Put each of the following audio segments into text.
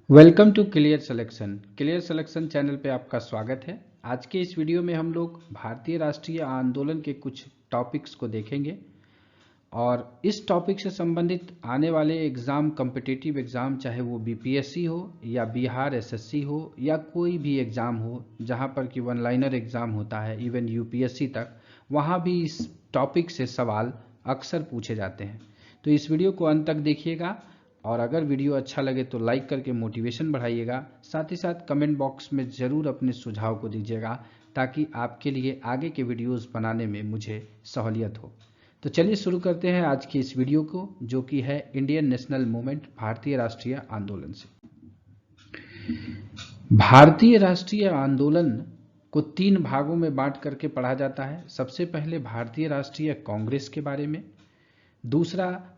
Welcome to clear selection channel पे आपका स्वागत है। आज के इस वीडियो में हम लोग भारतीय राष्ट्रीय आंदोलन के कुछ टॉपिक्स को देखेंगे और इस टॉपिक से संबंधित आने वाले एग्ज़ाम, कॉम्पिटिटिव एग्ज़ाम, चाहे वो बीपीएससी हो या बिहार एसएससी हो या कोई भी एग्ज़ाम हो जहाँ पर कि वन लाइनर एग्ज़ाम होता है, इवन यूपीएससी तक, वहाँ भी इस टॉपिक से सवाल अक्सर पूछे जाते हैं। तो इस वीडियो को अंत तक देखिएगा और अगर वीडियो अच्छा लगे तो लाइक करके मोटिवेशन बढ़ाइएगा। साथ ही साथ कमेंट बॉक्स में ज़रूर अपने सुझाव को दीजिएगा ताकि आपके लिए आगे के वीडियोस बनाने में मुझे सहूलियत हो। तो चलिए शुरू करते हैं आज की इस वीडियो को, जो कि है इंडियन नेशनल मूवमेंट, भारतीय राष्ट्रीय आंदोलन से। भारतीय राष्ट्रीय आंदोलन को 3 भागों में बांट करके पढ़ा जाता है। सबसे पहले भारतीय राष्ट्रीय कांग्रेस के बारे में, दूसरा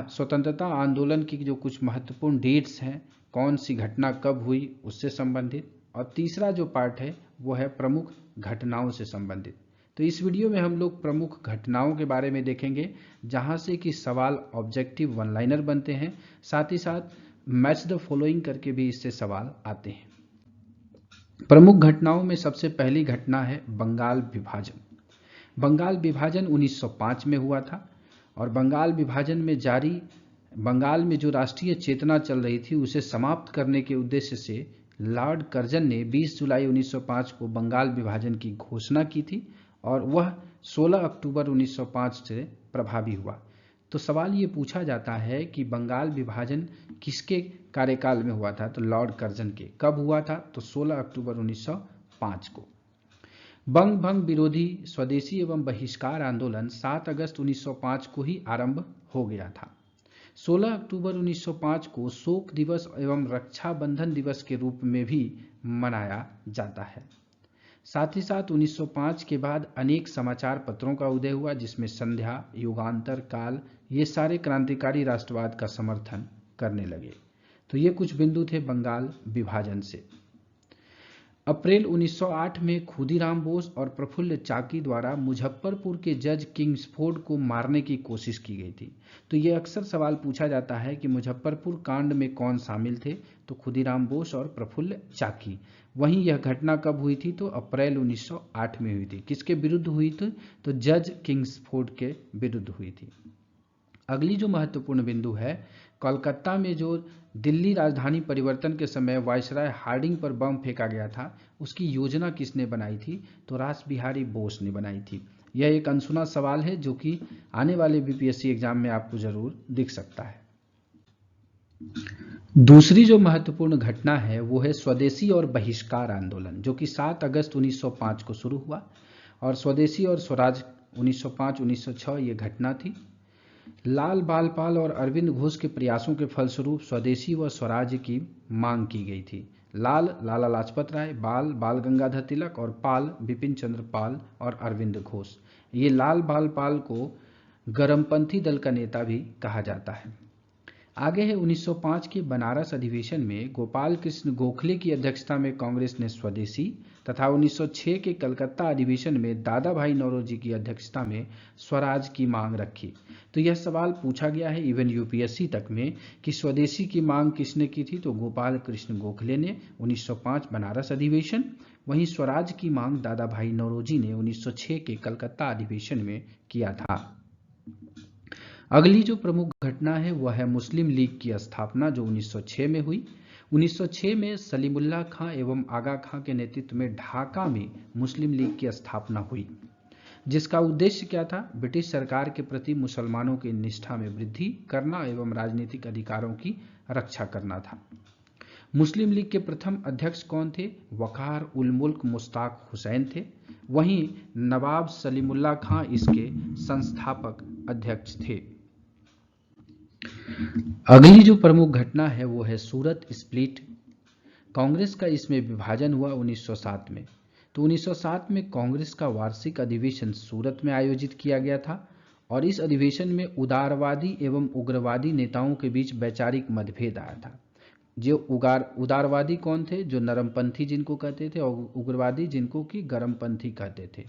स्वतंत्रता आंदोलन की जो कुछ महत्वपूर्ण डेट्स हैं, कौन सी घटना कब हुई उससे संबंधित, और तीसरा जो पार्ट है वो है प्रमुख घटनाओं से संबंधित। तो इस वीडियो में हम लोग प्रमुख घटनाओं के बारे में देखेंगे जहां से कि सवाल ऑब्जेक्टिव वन लाइनर बनते हैं, साथ ही साथ मैच द फॉलोइंग करके भी इससे सवाल आते हैं। प्रमुख घटनाओं में सबसे पहली घटना है बंगाल विभाजन। बंगाल विभाजन 1905 में हुआ था और बंगाल विभाजन में जारी बंगाल में जो राष्ट्रीय चेतना चल रही थी उसे समाप्त करने के उद्देश्य से लॉर्ड कर्जन ने 20 जुलाई 1905 को बंगाल विभाजन की घोषणा की थी और वह 16 अक्टूबर 1905 से प्रभावी हुआ। तो सवाल ये पूछा जाता है कि बंगाल विभाजन किसके कार्यकाल में हुआ था? तो लॉर्ड कर्जन के। कब हुआ था? तो 16 अक्टूबर 1905 को। बंग भंग विरोधी स्वदेशी एवं बहिष्कार आंदोलन 7 अगस्त 1905 को ही आरंभ हो गया था। 16 अक्टूबर 1905 को शोक दिवस एवं रक्षाबंधन दिवस के रूप में भी मनाया जाता है। साथ ही साथ 1905 के बाद अनेक समाचार पत्रों का उदय हुआ, जिसमें संध्या, युगांतर, काल, ये सारे क्रांतिकारी राष्ट्रवाद का समर्थन करने लगे। तो ये कुछ बिंदु थे बंगाल विभाजन से। अप्रैल 1908 में खुदीराम बोस और प्रफुल्ल चाकी द्वारा मुजफ्फरपुर के जज किंग्सफोर्ड को मारने की कोशिश की गई थी। तो ये अक्सर सवाल पूछा जाता है कि मुजफ्फरपुर कांड में कौन शामिल थे? तो खुदीराम बोस और प्रफुल्ल चाकी। वहीं यह घटना कब हुई थी? तो अप्रैल 1908 में हुई थी। किसके विरुद्ध हुई थी? तो जज किंग्सफोर्ड के विरुद्ध हुई थी। अगली जो महत्वपूर्ण बिंदु है, कोलकाता में जो दिल्ली राजधानी परिवर्तन के समय वायसराय हार्डिंग पर बम फेंका गया था, उसकी योजना किसने बनाई थी? तो रास बिहारी बोस ने बनाई थी। यह एक अनसुना सवाल है जो कि आने वाले बीपीएससी एग्जाम में आपको जरूर दिख सकता है। दूसरी जो महत्वपूर्ण घटना है वो है स्वदेशी और बहिष्कार आंदोलन, जो कि 7 अगस्त 1905 को शुरू हुआ और स्वदेशी और स्वराज 1905-1906 ये घटना थी। लाल बालपाल और अरविंद घोष के प्रयासों के फलस्वरूप स्वदेशी व स्वराज्य की मांग की गई थी। लाल लाला लाजपत राय, बाल बाल गंगाधर तिलक और पाल बिपिन चंद्र पाल और अरविंद घोष। ये लाल बालपाल को गरमपंथी दल का नेता भी कहा जाता है। आगे है 1905 के बनारस अधिवेशन में गोपाल कृष्ण गोखले की अध्यक्षता में कांग्रेस ने स्वदेशी तथा 1906 के कलकत्ता अधिवेशन में दादा भाई नौरोजी की अध्यक्षता में स्वराज की मांग रखी। तो यह सवाल पूछा गया है इवन यूपीएससी तक में कि स्वदेशी की मांग किसने की थी? तो गोपाल कृष्ण गोखले ने 1905 बनारस अधिवेशन। वहीं स्वराज की मांग दादा भाई नौरोजी ने 1906 के कलकत्ता अधिवेशन में किया था। अगली जो प्रमुख घटना है वह है मुस्लिम लीग की स्थापना, जो 1906 में हुई। 1906 में सलीमुल्लाह खां एवं आगा खां के नेतृत्व में ढाका में मुस्लिम लीग की स्थापना हुई, जिसका उद्देश्य क्या था? ब्रिटिश सरकार के प्रति मुसलमानों की निष्ठा में वृद्धि करना एवं राजनीतिक अधिकारों की रक्षा करना था। मुस्लिम लीग के प्रथम अध्यक्ष कौन थे? वकार उल मुल्क मुश्ताक हुसैन थे। वहीं नवाब सलीमुल्लाह खां इसके संस्थापक अध्यक्ष थे। अगली जो प्रमुख घटना है वो है सूरत स्प्लिट। कांग्रेस का इसमें विभाजन हुआ 1907 में। तो 1907 में कांग्रेस का वार्षिक अधिवेशन सूरत में आयोजित किया गया था और इस अधिवेशन में उदारवादी एवं उग्रवादी नेताओं के बीच वैचारिक मतभेद आया था। जो उदारवादी कौन थे? जो नरमपंथी जिनको कहते थे, और उग्रवादी जिनको कि गरमपंथी कहते थे।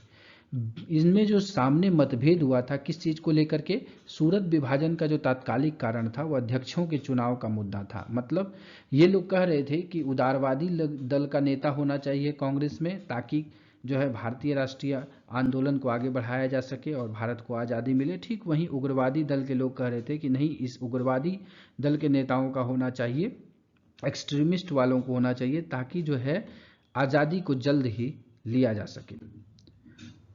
इनमें जो सामने मतभेद हुआ था किस चीज को लेकर के, सूरत विभाजन का जो तात्कालिक कारण था वो अध्यक्षों के चुनाव का मुद्दा था। मतलब ये लोग कह रहे थे कि उदारवादी दल का नेता होना चाहिए कांग्रेस में, ताकि जो है भारतीय राष्ट्रीय आंदोलन को आगे बढ़ाया जा सके और भारत को आज़ादी मिले। ठीक वहीं उग्रवादी दल के लोग कह रहे थे कि नहीं, इस उग्रवादी दल के नेताओं का होना चाहिए, एक्सट्रीमिस्ट वालों को होना चाहिए, ताकि जो है आज़ादी को जल्द ही लिया जा सके।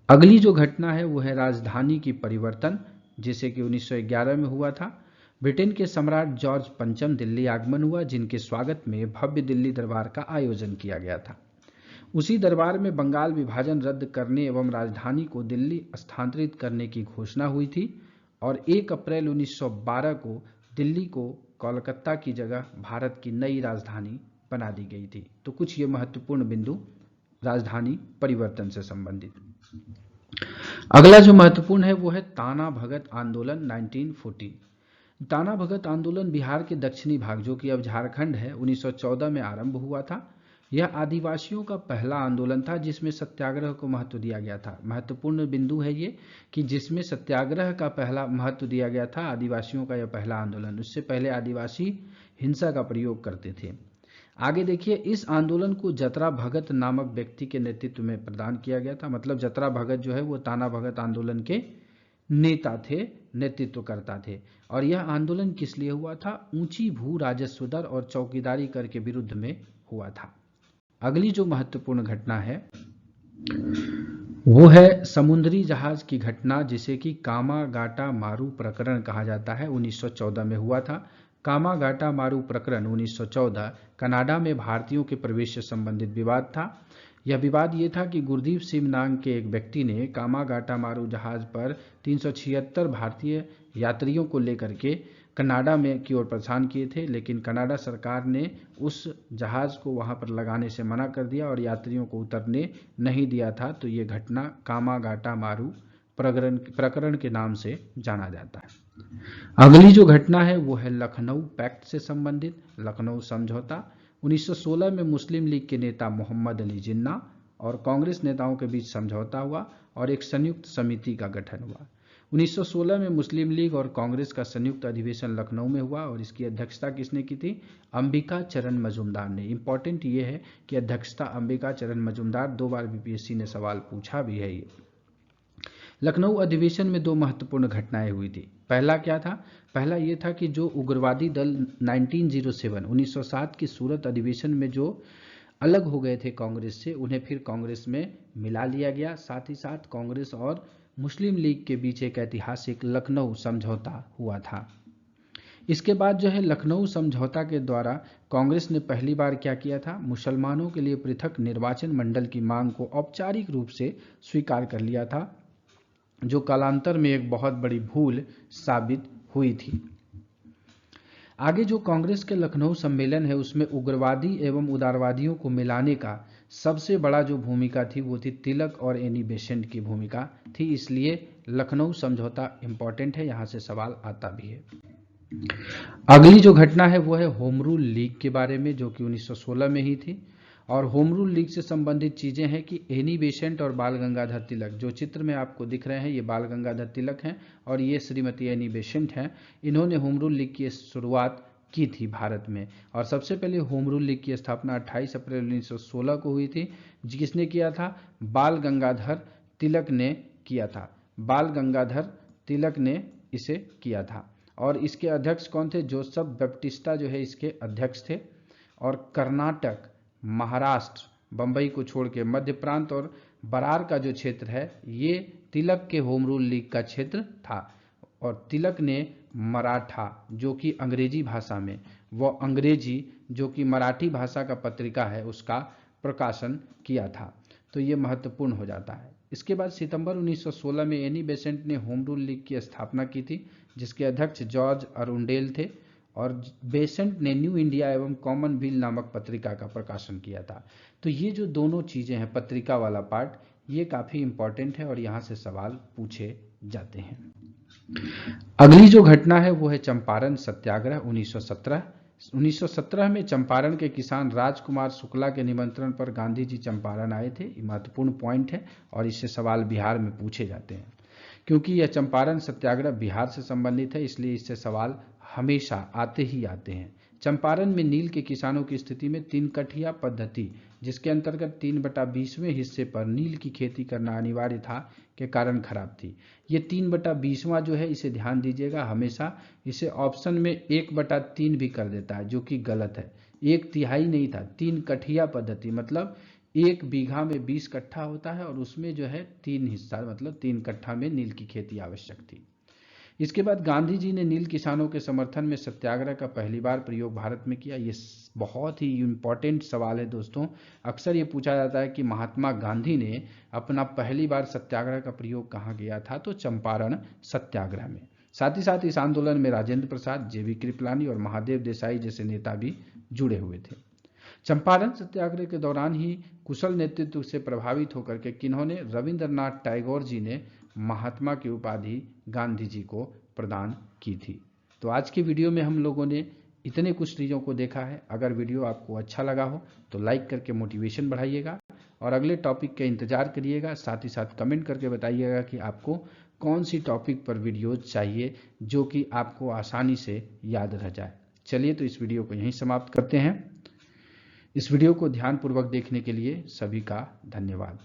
अगली जो घटना है वो है राजधानी की परिवर्तन, जिसे कि 1911 में हुआ था। ब्रिटेन के सम्राट जॉर्ज पंचम दिल्ली आगमन हुआ, जिनके स्वागत में भव्य दिल्ली दरबार का आयोजन किया गया था। उसी दरबार में बंगाल विभाजन रद्द करने एवं राजधानी को दिल्ली स्थानांतरित करने की घोषणा हुई थी और 1 अप्रैल 1912 को दिल्ली को कोलकाता की जगह भारत की नई राजधानी बना दी गई थी। तो कुछ ये महत्वपूर्ण बिंदु राजधानी परिवर्तन से संबंधित। अगला जो महत्वपूर्ण है वो है ताना भगत आंदोलन 1914। ताना भगत आंदोलन बिहार के दक्षिणी भाग, जो कि अब झारखंड है, 1914 में आरंभ हुआ था। यह आदिवासियों का पहला आंदोलन था जिसमें सत्याग्रह को महत्व दिया गया था। महत्वपूर्ण बिंदु है ये कि जिसमें सत्याग्रह का पहला महत्व दिया गया था, आदिवासियों का यह पहला आंदोलन। उससे पहले आदिवासी हिंसा का प्रयोग करते थे। आगे देखिए, इस आंदोलन को जतरा भगत नामक व्यक्ति के नेतृत्व में प्रदान किया गया था। मतलब जतरा भगत जो है वो ताना भगत आंदोलन के नेता थे, नेतृत्वकर्ता थे। और यह आंदोलन किस लिए हुआ था? ऊंची भू राजस्व दर और चौकीदारी कर के विरुद्ध में हुआ था। अगली जो महत्वपूर्ण घटना है वो है समुद्री जहाज की घटना, जिसे कि कामागाटा मारू प्रकरण कहा जाता है। 1914 में हुआ था। कामागाटा मारू प्रकरण 1914 कनाडा में भारतीयों के प्रवेश से संबंधित विवाद था। यह विवाद ये था कि गुरदीप सिंह नाम के एक व्यक्ति ने कामागाटा मारू जहाज पर 376 भारतीय यात्रियों को लेकर के कनाडा में की ओर प्रस्थान किए थे, लेकिन कनाडा सरकार ने उस जहाज को वहां पर लगाने से मना कर दिया और यात्रियों को उतरने नहीं दिया था। तो ये घटना कामागाटा मारू प्रकरण के नाम से जाना जाता है। अगली जो घटना है वो है लखनऊ पैक्ट से संबंधित, लखनऊ समझौता। 1916 में मुस्लिम लीग के नेता मोहम्मद अली जिन्ना और कांग्रेस नेताओं के बीच समझौता हुआ और एक संयुक्त समिति का गठन हुआ। 1916 में मुस्लिम लीग और कांग्रेस का संयुक्त अधिवेशन लखनऊ में हुआ और इसकी अध्यक्षता किसने की थी? अंबिका चरण मजूमदार ने। इंपॉर्टेंट ये है कि अध्यक्षता अंबिका चरण मजूमदार, 2 बार बीपीएससी ने सवाल पूछा भी है ये। लखनऊ अधिवेशन में 2 महत्वपूर्ण घटनाएं हुई थी। पहला क्या था? पहला ये था कि जो उग्रवादी दल 1907 की सूरत अधिवेशन में जो अलग हो गए थे कांग्रेस से, उन्हें फिर कांग्रेस में मिला लिया गया। साथ ही साथ कांग्रेस और मुस्लिम लीग के बीच एक ऐतिहासिक लखनऊ समझौता हुआ था। इसके बाद जो है लखनऊ समझौता के द्वारा कांग्रेस ने पहली बार क्या किया था? मुसलमानों के लिए पृथक निर्वाचन मंडल की मांग को औपचारिक रूप से स्वीकार कर लिया था, जो कालांतर में एक बहुत बड़ी भूल साबित हुई थी। आगे जो कांग्रेस के लखनऊ सम्मेलन है उसमें उग्रवादी एवं उदारवादियों को मिलाने का सबसे बड़ा जो भूमिका थी वो थी तिलक और एनी बेसेंट की भूमिका थी। इसलिए लखनऊ समझौता इंपॉर्टेंट है, यहां से सवाल आता भी है। अगली जो घटना है वो है होम रूल लीग के बारे में, जो कि 1916 में ही थी। और होम रूल लीग से संबंधित चीजें हैं कि एनी बेसेंट और बाल गंगाधर तिलक, जो चित्र में आपको दिख रहे हैं ये बाल गंगाधर तिलक हैं और ये श्रीमती एनी बेसेंट हैं। इन्होंने होम रूल लीग की शुरुआत की थी भारत में। और सबसे पहले होम रूल लीग की स्थापना 28 अप्रैल 1916 को हुई थी। किसने किया था? बाल गंगाधर तिलक ने किया था। बाल गंगाधर तिलक ने इसे किया था। और इसके अध्यक्ष कौन थे? जोसेफ बैप्टिस्टा जो है इसके अध्यक्ष थे। और कर्नाटक, महाराष्ट्र, बंबई को छोड़ के मध्य प्रांत और बरार का जो क्षेत्र है ये तिलक के होम रूल लीग का क्षेत्र था। और तिलक ने मराठा, जो कि अंग्रेजी भाषा में, वो अंग्रेजी जो कि मराठी भाषा का पत्रिका है उसका प्रकाशन किया था। तो ये महत्वपूर्ण हो जाता है। इसके बाद सितंबर 1916 में एनी बेसेंट ने होम रूल लीग की स्थापना की थी, जिसके अध्यक्ष जॉर्ज अरुंडेल थे। और बेसेंट ने न्यू इंडिया एवं कॉमनवेल्थ नामक पत्रिका का प्रकाशन किया था। तो ये जो दोनों चीजें हैं, पत्रिका वाला पार्ट, ये काफी इंपॉर्टेंट है और यहाँ से सवाल पूछे जाते हैं। अगली जो घटना है वो है चंपारण सत्याग्रह 1917। 1917 में चंपारण के किसान राजकुमार शुक्ला के निमंत्रण पर गांधी जी चंपारण आए थे। ये महत्वपूर्ण पॉइंट है और इससे सवाल बिहार में पूछे जाते हैं। क्योंकि यह चंपारण सत्याग्रह बिहार से संबंधित है, इसलिए इससे सवाल हमेशा आते ही आते हैं। चंपारण में नील के किसानों की स्थिति में 3 कठिया पद्धति, जिसके अंतर्गत 3/20वें हिस्से पर नील की खेती करना अनिवार्य था, के कारण खराब थी। ये 3/20वां जो है, इसे ध्यान दीजिएगा, हमेशा इसे ऑप्शन में 1/3 भी कर देता है, जो कि गलत है। 1/3 नहीं था, 3 कठिया पद्धति, मतलब 1 बीघा में 20 कट्ठा होता है और उसमें जो है 3 हिस्सा, मतलब 3 कट्ठा में नील की खेती आवश्यक थी। इसके बाद गांधी जी ने नील किसानों के समर्थन में सत्याग्रह का पहली बार प्रयोग भारत में किया। ये बहुत ही इम्पोर्टेंट सवाल है दोस्तों। अक्सर ये पूछा जाता है कि महात्मा गांधी ने अपना पहली बार सत्याग्रह का प्रयोग कहाँ किया था, तो चंपारण सत्याग्रह में। साथ ही साथ इस आंदोलन में राजेंद्र प्रसाद, JV कृपलानी और महादेव देसाई जैसे नेता भी जुड़े हुए थे। चंपारण सत्याग्रह के दौरान ही कुशल नेतृत्व से प्रभावित होकर के किन्होंने, रविंद्रनाथ टैगोर जी ने महात्मा की उपाधि गांधी जी को प्रदान की थी। तो आज की वीडियो में हम लोगों ने इतने कुछ चीज़ों को देखा है। अगर वीडियो आपको अच्छा लगा हो तो लाइक करके मोटिवेशन बढ़ाइएगा और अगले टॉपिक के इंतजार करिएगा। साथ ही साथ कमेंट करके बताइएगा कि आपको कौन सी टॉपिक पर वीडियो चाहिए जो कि आपको आसानी से याद रह जाए। चलिए, तो इस वीडियो को यहीं समाप्त करते हैं। इस वीडियो को ध्यानपूर्वक देखने के लिए सभी का धन्यवाद।